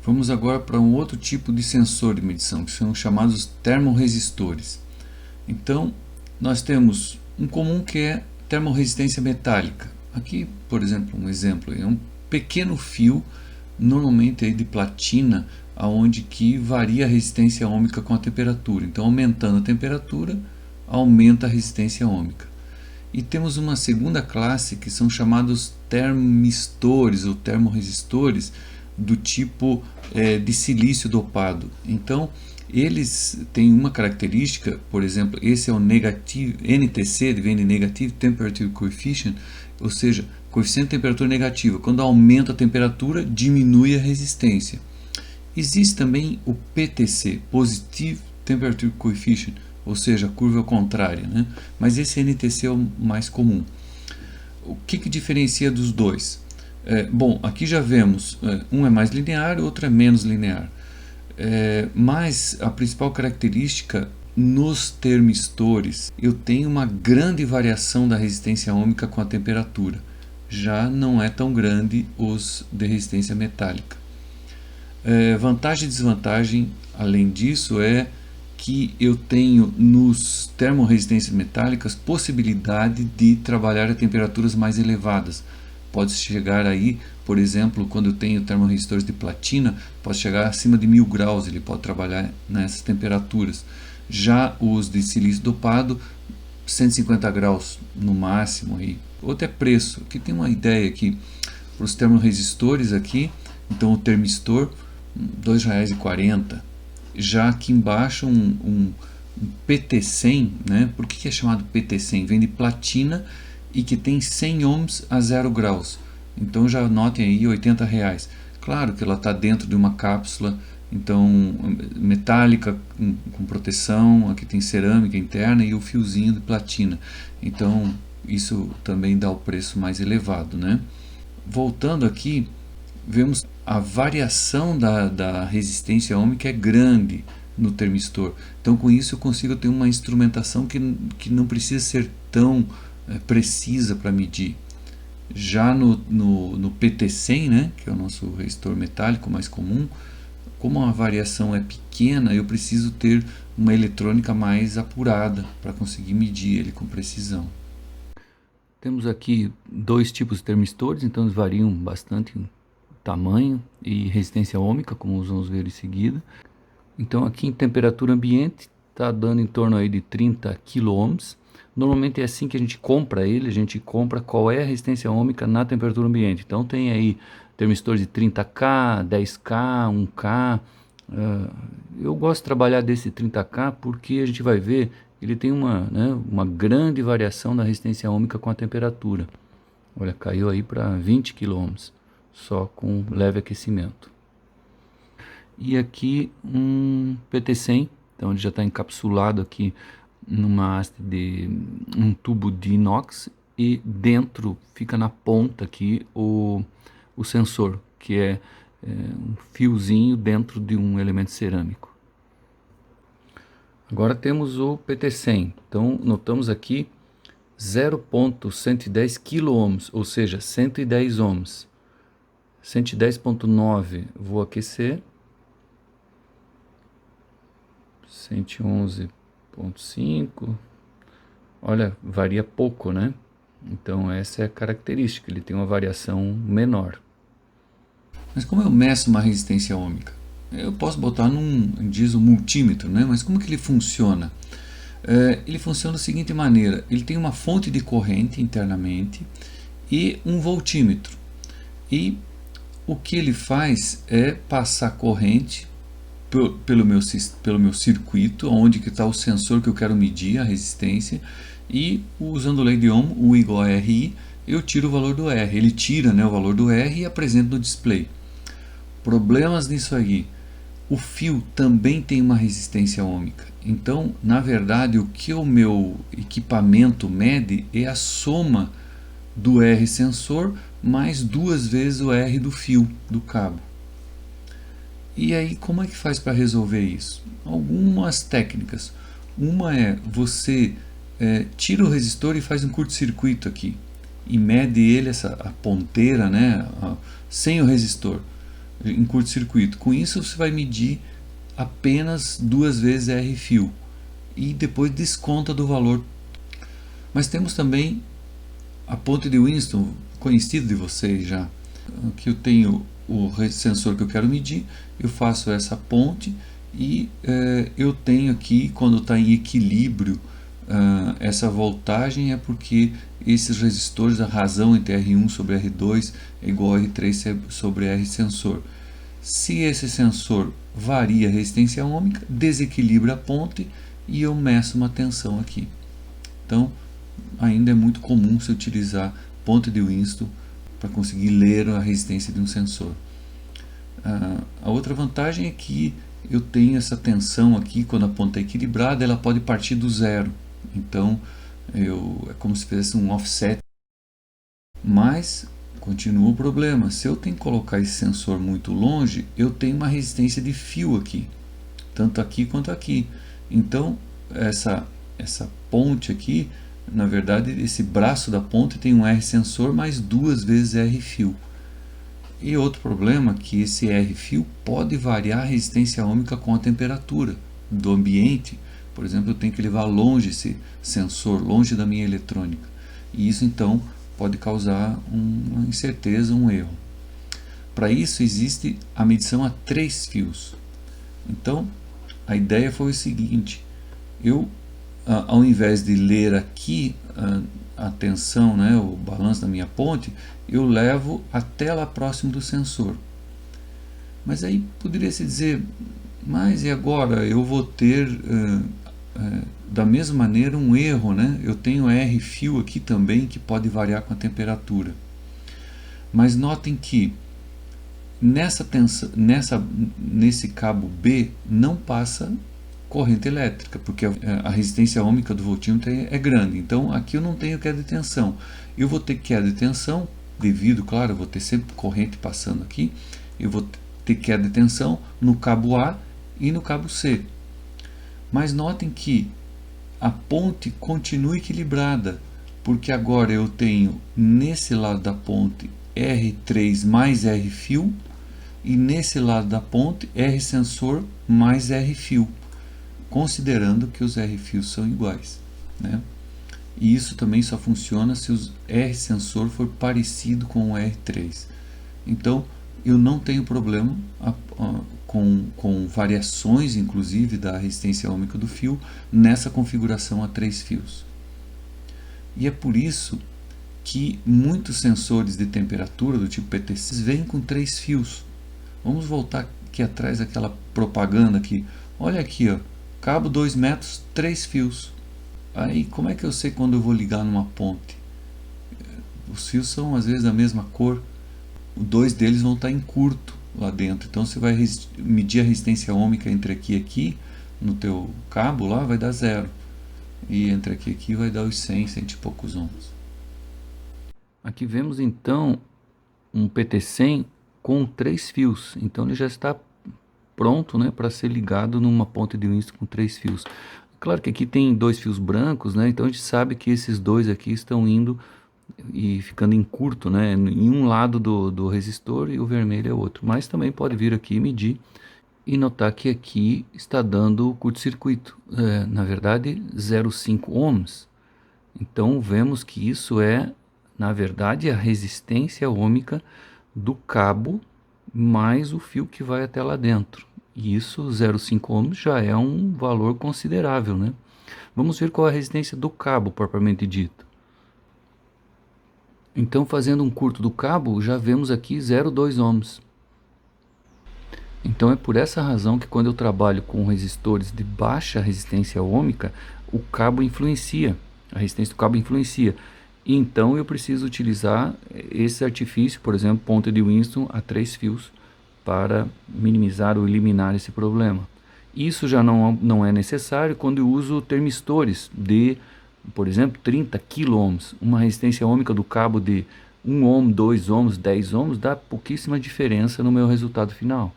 Vamos agora para um outro tipo de sensor de medição, que são chamados termorresistores. Então, nós temos um comum que é termorresistência metálica. Aqui, por exemplo, um exemplo, é um pequeno fio, normalmente aí de platina, aonde que varia a resistência ôhmica com a temperatura. Então, aumentando a temperatura, aumenta a resistência ôhmica. E temos uma segunda classe que são chamados termistores ou termorresistores do tipo de silício dopado. Então, eles têm uma característica, por exemplo, esse é o negativo, NTC, vem de Negative Temperature Coefficient, ou seja, coeficiente de temperatura negativa. Quando aumenta a temperatura, diminui a resistência. Existe também o PTC, Positive Temperature Coefficient, ou seja, a curva contrária, né? Mas esse NTC é o mais comum. O que diferencia dos dois? Bom, aqui já vemos, um é mais linear, o outro é menos linear. Mas a principal característica nos termistores, eu tenho uma grande variação da resistência ôhmica com a temperatura. Já não é tão grande os de resistência metálica. Vantagem e desvantagem, além disso, é que eu tenho nos termorresistências metálicas possibilidade de trabalhar a temperaturas mais elevadas. Pode chegar aí, por exemplo, quando eu tenho termorresistores de platina, pode chegar acima de 1000 graus, ele pode trabalhar nessas temperaturas. Já os de silício dopado, 150 graus no máximo. Aí. Outro é preço. Aqui tem uma ideia aqui para os termorresistores aqui, então o termistor, R$ 2,40. Já aqui embaixo um PT100, né? Por que é chamado PT100? Vem de platina e que tem 100 ohms a 0 graus. Então já notem aí R$ 80. Claro que ela está dentro de uma cápsula, então metálica com proteção, aqui tem cerâmica interna e o fiozinho de platina. Então isso também dá o preço mais elevado, né? Voltando aqui, vemos a variação da resistência ôhmica é grande no termistor. Então com isso eu consigo ter uma instrumentação que não precisa ser tão precisa para medir. Já no PT100, né, que é o nosso resistor metálico mais comum, como a variação é pequena, eu preciso ter uma eletrônica mais apurada para conseguir medir ele com precisão. Temos aqui dois tipos de termistores, então eles variam bastante em tamanho e resistência ôhmica, como vamos ver em seguida. Então aqui em temperatura ambiente está dando em torno aí de 30 kΩ. Normalmente é assim que a gente compra ele, a gente compra qual é a resistência ôhmica na temperatura ambiente. Então tem aí termistores de 30K, 10K, 1K. Eu gosto de trabalhar desse 30K porque a gente vai ver ele tem uma grande variação na resistência ôhmica com a temperatura. Olha, caiu aí para 20 kΩ, só com leve aquecimento. E aqui um PT100, então ele já está encapsulado aqui numa haste de um tubo de inox e dentro fica na ponta aqui o sensor, que é um fiozinho dentro de um elemento cerâmico. Agora temos o PT100, então notamos aqui 0.110 kΩ, ou seja, 110 ohms. 110.9 vou aquecer, 111.5, olha, varia pouco, né? Então essa é a característica, ele tem uma variação menor. Mas como eu meço uma resistência ôhmica? Eu posso botar diz o multímetro, né? Mas como que ele funciona? Ele funciona da seguinte maneira, ele tem uma fonte de corrente internamente e um voltímetro. E o que ele faz é passar corrente pelo meu circuito, onde está o sensor que eu quero medir a resistência, e usando a lei de Ohm, U igual a RI, eu tiro o valor do R. Ele tira, né, o valor do R e apresenta no display. Problemas nisso aí. O fio também tem uma resistência ôhmica. Então, na verdade, o que o meu equipamento mede é a soma do R sensor mais 2 vezes o R do fio, do cabo. E aí, como é que faz para resolver isso? Algumas técnicas. Uma é você tira o resistor e faz um curto-circuito aqui. E mede ele, a ponteira, né, sem o resistor. em curto-circuito. Com isso você vai medir apenas 2 vezes R fio e depois desconta do valor. Mas temos também a ponte de Winston, conhecido de vocês já. Aqui eu tenho o sensor que eu quero medir, eu faço essa ponte e eu tenho aqui, quando está em equilíbrio, essa voltagem é porque esses resistores, a razão entre R1 sobre R2 é igual a R3 sobre R sensor. Se esse sensor varia a resistência ohmica, desequilibra a ponte e eu meço uma tensão aqui. Então, ainda é muito comum se utilizar ponte de Winston para conseguir ler a resistência de um sensor. A outra vantagem é que eu tenho essa tensão aqui, quando a ponta é equilibrada, ela pode partir do zero. Então, é como se fizesse um offset. Mas, continua o problema. Se eu tenho que colocar esse sensor muito longe, eu tenho uma resistência de fio aqui. Tanto aqui quanto aqui. Então, essa ponte aqui, na verdade, esse braço da ponte tem um R sensor mais 2 vezes R fio. E outro problema é que esse R fio pode variar a resistência ohmica com a temperatura do ambiente. Por exemplo, eu tenho que levar longe esse sensor, longe da minha eletrônica. E isso então pode causar uma incerteza, um erro. Para isso existe a medição a 3 fios. Então, a ideia foi o seguinte: eu, ao invés de ler aqui a tensão, né, o balanço da minha ponte, eu levo até lá próximo do sensor. Mas aí poderia se dizer, mas e agora eu vou ter da mesma maneira um erro, né? Eu tenho R fio aqui também que pode variar com a temperatura. Mas notem que nesse cabo B não passa corrente elétrica, porque a resistência ohmica do voltímetro é grande. Então aqui eu não tenho queda de tensão. Eu vou ter queda de tensão devido, claro, eu vou ter sempre corrente passando aqui. Eu vou ter queda de tensão no cabo A e no cabo C. Mas notem que a ponte continua equilibrada, porque agora eu tenho nesse lado da ponte R3 mais R fio e nesse lado da ponte R sensor mais R fio, considerando que os R fios são iguais, né? E isso também só funciona se o R sensor for parecido com o R3. Então eu não tenho problema com variações, inclusive, da resistência ohmica do fio nessa configuração a 3 fios. E é por isso que muitos sensores de temperatura do tipo PTC vêm com 3 fios. Vamos voltar aqui atrás daquela propaganda aqui. Olha aqui, ó, cabo 2 metros, 3 fios. Aí como é que eu sei quando eu vou ligar numa ponte? Os fios são às vezes da mesma cor. Dois deles vão estar em curto lá dentro. Então você vai medir a resistência ohmica entre aqui e aqui, no teu cabo lá vai dar 0. E entre aqui e aqui vai dar os 100 e poucos ohms. Aqui vemos então um PT100 com 3 fios. Então ele já está pronto, né, para ser ligado numa ponte de Winston com 3 fios. Claro que aqui tem 2 fios brancos, né, então a gente sabe que esses dois aqui estão indo e ficando em curto, né, em um lado do resistor e o vermelho é outro. Mas também pode vir aqui e medir e notar que aqui está dando curto-circuito, na verdade 0,5 ohms. Então vemos que isso é, na verdade, a resistência ohmica do cabo mais o fio que vai até lá dentro. E isso, 0,5 ohms, já é um valor considerável, né? Vamos ver qual é a resistência do cabo, propriamente dito. Então, fazendo um curto do cabo, já vemos aqui 0,2 ohms. Então é por essa razão que quando eu trabalho com resistores de baixa resistência ohmica, o cabo influencia, a resistência do cabo influencia. E então eu preciso utilizar esse artifício, por exemplo, ponta de Winston a 3 fios, para minimizar ou eliminar esse problema. Isso já não é necessário quando eu uso termistores de, por exemplo, 30 kΩ. Uma resistência ohmica do cabo de 1 ohm, 2 ohms, 10 ohms dá pouquíssima diferença no meu resultado final.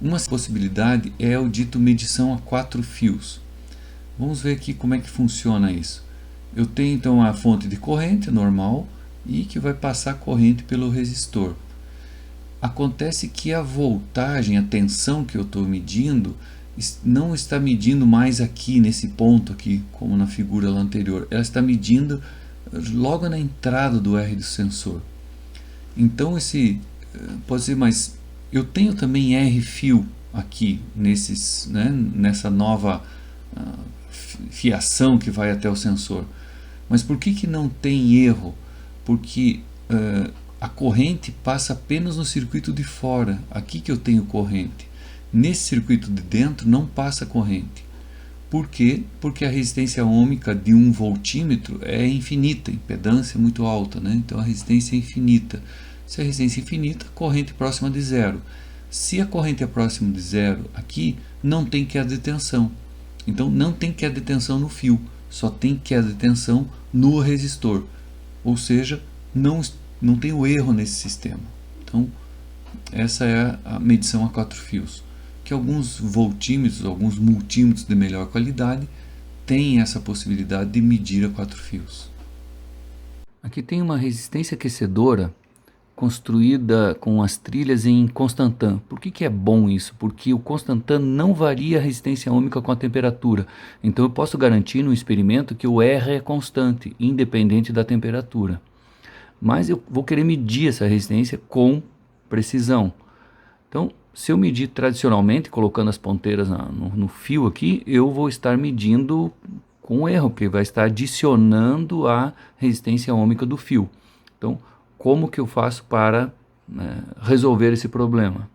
Uma possibilidade é o dito medição a 4 fios. Vamos ver aqui como é que funciona isso. Eu tenho então a fonte de corrente normal e que vai passar corrente pelo resistor. Acontece que a voltagem, a tensão que eu estou medindo, não está medindo mais aqui, nesse ponto aqui, como na figura lá anterior. Ela está medindo logo na entrada do R do sensor. Então pode ser, mas eu tenho também R fio aqui, nessa nova fiação que vai até o sensor. Mas por que não tem erro? Porque a corrente passa apenas no circuito de fora, aqui que eu tenho corrente. Nesse circuito de dentro não passa corrente. Por quê? Porque a resistência ohmica de 1 voltímetro é infinita, a impedância é muito alta, né? Então a resistência é infinita. Se a resistência é infinita, corrente próxima de zero. Se a corrente é próxima de zero aqui, não tem queda de tensão. Então não tem queda de tensão no fio, só tem queda de tensão no resistor. Ou seja, não tem o erro nesse sistema. Então essa é a medição a 4 fios. Que alguns voltímetros, alguns multímetros de melhor qualidade têm essa possibilidade de medir a 4 fios. Aqui tem uma resistência aquecedora construída com as trilhas em Constantan. Por que é bom isso? Porque o Constantan não varia a resistência ohmica com a temperatura. Então eu posso garantir no experimento que o R é constante, independente da temperatura. Mas eu vou querer medir essa resistência com precisão. Então, se eu medir tradicionalmente, colocando as ponteiras no fio aqui, eu vou estar medindo com erro, porque vai estar adicionando a resistência ohmica do fio. Então, como que eu faço para resolver esse problema?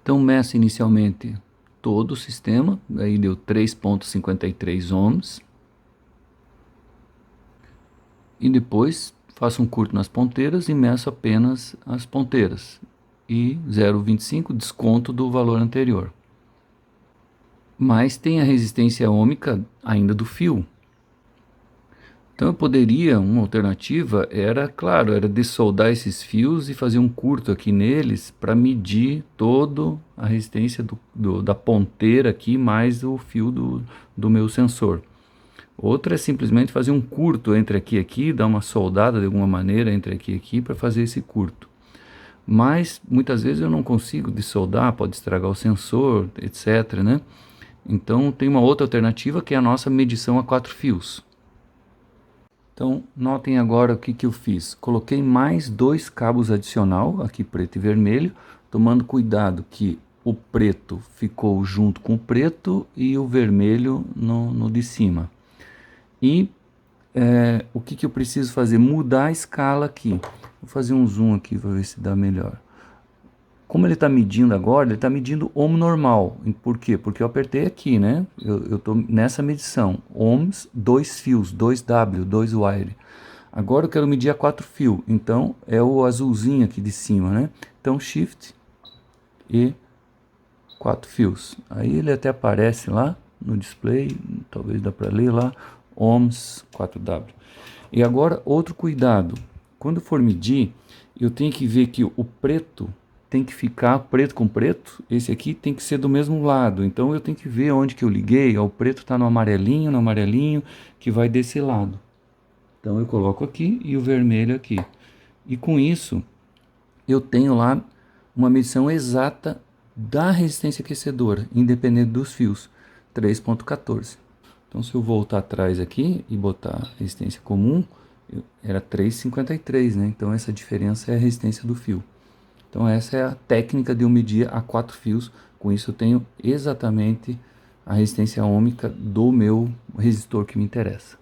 Então, meço inicialmente todo o sistema, aí deu 3,53 ohms. E depois faço um curto nas ponteiras e meço apenas as ponteiras. E 0,25 desconto do valor anterior. Mas tem a resistência ohmica ainda do fio. Então eu poderia, uma alternativa era, claro, era dessoldar esses fios e fazer um curto aqui neles para medir toda a resistência da ponteira aqui mais o fio do meu sensor. Outra é simplesmente fazer um curto entre aqui e aqui, dar uma soldada de alguma maneira entre aqui e aqui para fazer esse curto. Mas muitas vezes eu não consigo dessoldar, pode estragar o sensor, etc, né? Então tem uma outra alternativa que é a nossa medição a 4 fios. Então notem agora o que eu fiz. Coloquei mais 2 cabos adicional, aqui preto e vermelho, tomando cuidado que o preto ficou junto com o preto e o vermelho no de cima. E o que eu preciso fazer? Mudar a escala aqui. Vou fazer um zoom aqui para ver se dá melhor. Como ele está medindo agora, ele está medindo ohm normal. Por quê? Porque eu apertei aqui, né? Eu estou nessa medição. Ohms, 2 fios, 2W, 2 wire. Agora eu quero medir a 4 fios. Então é o azulzinho aqui de cima, né? Então Shift e 4 fios. Aí ele até aparece lá no display. Talvez dá para ler lá. Ohms 4W. E agora outro cuidado. Quando for medir, eu tenho que ver que o preto tem que ficar preto com preto. Esse aqui tem que ser do mesmo lado. Então eu tenho que ver onde que eu liguei. O preto está no amarelinho, que vai desse lado. Então eu coloco aqui e o vermelho aqui. E com isso, eu tenho lá uma medição exata da resistência aquecedora, independente dos fios, 3,14. Então se eu voltar atrás aqui e botar resistência comum, era 3,53, né? Então essa diferença é a resistência do fio. Então essa é a técnica de eu medir a 4 fios. Com isso eu tenho exatamente a resistência ohmica do meu resistor que me interessa.